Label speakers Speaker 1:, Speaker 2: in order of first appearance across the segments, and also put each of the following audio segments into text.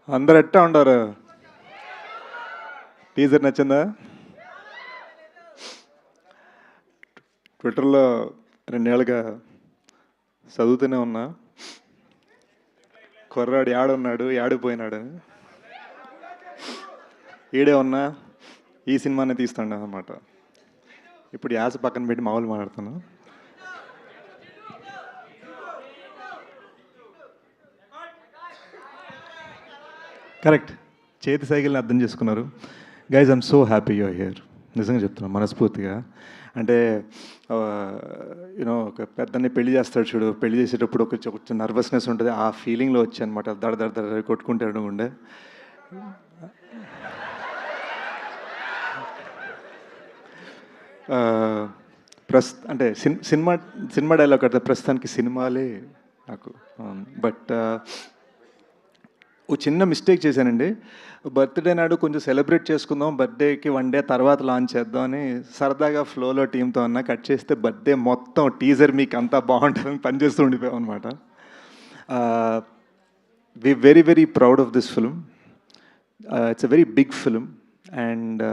Speaker 1: అందరు ఎట్టా ఉండారు? టీజర్ నచ్చిందా? ట్విట్టర్లో 2 ఏళ్ళుగా చదువుతూనే ఉన్నా, కుర్రాడు యాడున్నాడు, యాడిపోయినాడు, ఈడే ఉన్నా ఈ సినిమానే తీస్తాడు అనమాట. ఇప్పుడు యాస పక్కన పెట్టి మామూలు మాట్లాడుతాను. కరెక్ట్, చేతి సైకిల్ని అర్థం చేసుకున్నారు. Guys, I'm so happy you're here. నిజంగా చెప్తున్నాను మనస్ఫూర్తిగా. అంటే యూనో ఒక పెద్దని పెళ్లి చేస్తాడు చూడు, పెళ్లి చేసేటప్పుడు ఒక నర్వస్నెస్ ఉంటుంది, ఆ ఫీలింగ్లో వచ్చి అనమాట. దడ దడ దడ కొట్టుకుంటాడు ఉండే. అంటే సినిమా డైలాగ్ అంటే ప్రస్తుతానికి సినిమాలే నాకు. బట్ ఓ చిన్న మిస్టేక్ చేశానండి. బర్త్డే నాడు కొంచెం సెలబ్రేట్ చేసుకుందాం, బర్త్డేకి 1 డే తర్వాత లాంచ్ చేద్దాం అని సరదాగా ఫ్లోలో టీంతో అన్న కట్ చేస్తే బర్త్డే మొత్తం టీజర్ మీకు అంతా బాగుంటుందని పనిచేస్తూ ఉండిపోయాం అనమాట. We very very proud of this film. It's a very big film and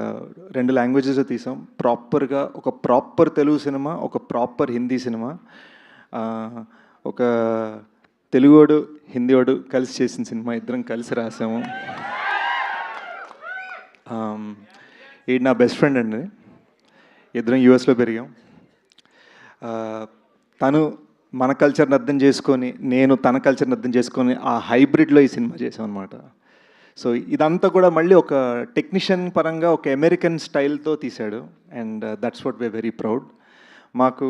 Speaker 1: 2 languages తీసాం. ప్రాపర్గా ఒక ప్రాపర్ తెలుగు సినిమా, ఒక ప్రాపర్ హిందీ సినిమా. ఒక తెలుగువాడు హిందీవాడు కలిసి చేసిన సినిమా, ఇద్దరం కలిసి రాసాము. ఈడు నా బెస్ట్ ఫ్రెండ్ అండి, ఇద్దరం యూఎస్లో పెరిగాం. తను మన కల్చర్ని అర్థం చేసుకొని, నేను తన కల్చర్ని అర్థం చేసుకొని ఆ హైబ్రిడ్లో ఈ సినిమా చేసాం అనమాట. సో ఇదంతా కూడా మళ్ళీ ఒక టెక్నీషియన్ పరంగా ఒక అమెరికన్ స్టైల్తో తీశాడు and that's what we're very proud. మాకు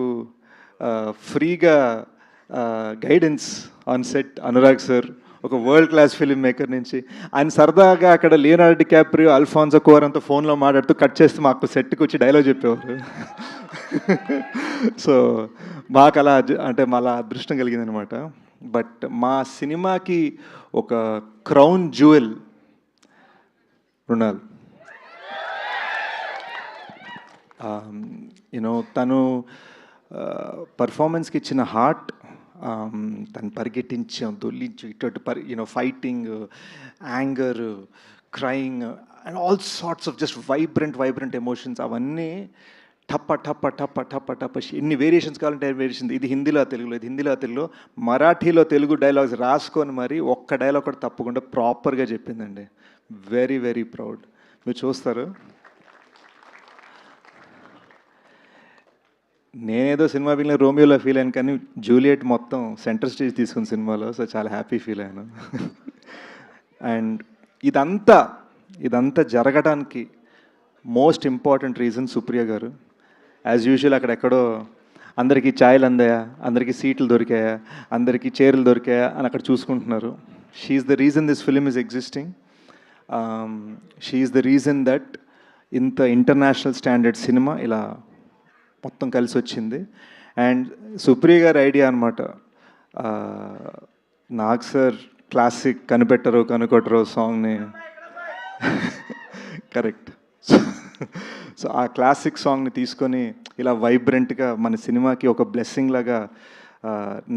Speaker 1: ఫ్రీగా guidance on set Anurag sir, ఒక వరల్డ్ క్లాస్ ఫిలిం మేకర్ నుంచి. ఆయన సరదాగా అక్కడ లియోనార్డో డికాప్రియో, అల్ఫాన్సో కుఆరాన్తో ఫోన్లో మాట్లాడుతూ కట్ చేస్తూ మాకు సెట్కి వచ్చి డైలాగ్ చెప్పేవారు. సో మాకు అలా అంటే అలా అదృష్టం కలిగిందనమాట. బట్ మా సినిమాకి ఒక క్రౌన్ జ్యువెల్ మృణాల్. యూనో తను పర్ఫార్మెన్స్కి ఇచ్చిన హార్ట్, తను పరిగెట్టించాం, దొల్లించు ఇటు fighting, anger, crying and all sorts of just vibrant emotions, అవన్నీ టప్ప టప్ప టప్ప టప్ప టప్ప ఎన్ని వేరియేషన్స్ కావాలంటే వేరియేషన్. ఇది హిందీలో తెలుగులో, ఇది హిందీలో తెలుగులో, మరాఠీలో తెలుగు డైలాగ్స్ రాసుకొని మరి ఒక్క డైలాగ్ కూడా తప్పకుండా ప్రాపర్గా చెప్పిందండి. Very very proud. మీరు చూస్తారు. నేనేదో సినిమా ఫీల్ రోమియోలో ఫీల్ అయ్యాను, కానీ జూలియట్ మొత్తం సెంటర్ స్టేజ్ తీసుకున్న సినిమాలో. సో చాలా హ్యాపీ ఫీల్ అయ్యాను. అండ్ ఇదంతా జరగడానికి మోస్ట్ ఇంపార్టెంట్ రీజన్ సుప్రియ గారు. యాజ్ యూజువల్ అక్కడెక్కడో అందరికీ ఛాయలు అందాయా, అందరికీ సీట్లు దొరికాయా, అందరికీ చీరలు దొరికాయా అని అక్కడ చూసుకుంటున్నారు. She is the reason this film is existing. She is the reason that ఇంత ఇంటర్నేషనల్ స్టాండర్డ్ సినిమా ఇలా మొత్తం కలిసి వచ్చింది. అండ్ సుప్రియ గారి ఐడియా అనమాట. నాగ్ సార్ క్లాసిక్ కనిపెట్టరు కనుకొట్టరు సాంగ్ని కరెక్ట్. సో ఆ క్లాసిక్ సాంగ్ని తీసుకొని ఇలా వైబ్రెంట్గా మన సినిమాకి ఒక బ్లెస్సింగ్ లాగా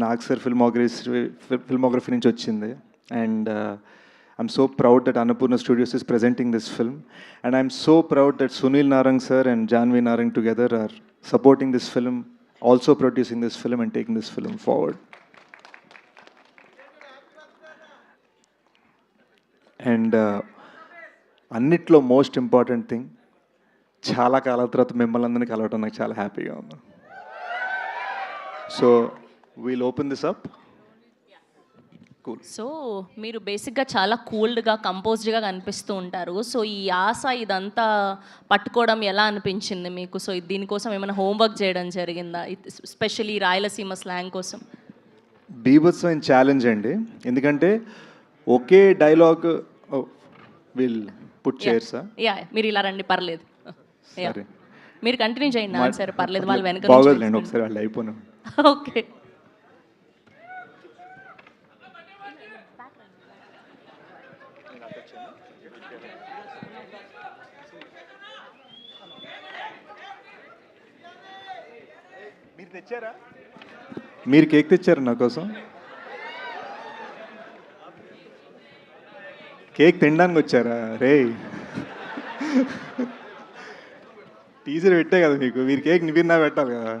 Speaker 1: నాగ్ సార్ ఫిల్మోగ్రఫీ నుంచి వచ్చింది. And I'm so proud that Annapurna Studios is presenting this film, and I'm so proud that Sunil Narang sir and Janvi Narang together are supporting this film, also producing this film and taking this film forward. And అన్నిట్లో most important thing, చాలా కాలాల తర్వాత మిమ్మల్ని అందరినీ కలవటం నాకు చాలా హ్యాపీగా ఉంది. So we'll open this up.
Speaker 2: So మీరు బేసిక్గా చాలా కూల్డ్గా కంపోజ్డ్గా కనిపిస్తూ ఉంటారు. సో ఈ ఆశ ఇదంతా పట్టుకోవడం ఎలా అనిపించింది మీకు? సో దీనికోసం ఏమైనా హోంవర్క్ చేయడం జరిగిందా, స్పెషల్లీ రాయలసీమ స్లాంగ్ కోసం?
Speaker 1: బీభత్సమైన ఛాలెంజ్ అండి, ఎందుకంటే ఒకే డైలాగ్ విల్ పుట్ చేర్సా.
Speaker 2: యా, మీరు ఇలా రండి, పర్లేదు. మీరు కంటిన్యూ చేయండి ఆన్సర్, పర్లేదు. వాళ్ళు వెనక
Speaker 1: బాగోదులేండి, ఒకసారి వాళ్ళు అయిపోయినా.
Speaker 2: ఓకే.
Speaker 1: మీరు కేక్ తెచ్చారు నా కోసం? కేక్ తినడానికి వచ్చారా రే? టీచర్ పెట్టే కదా మీకు, మీరు కేక్ మీరు నా పెట్టాలి కదా.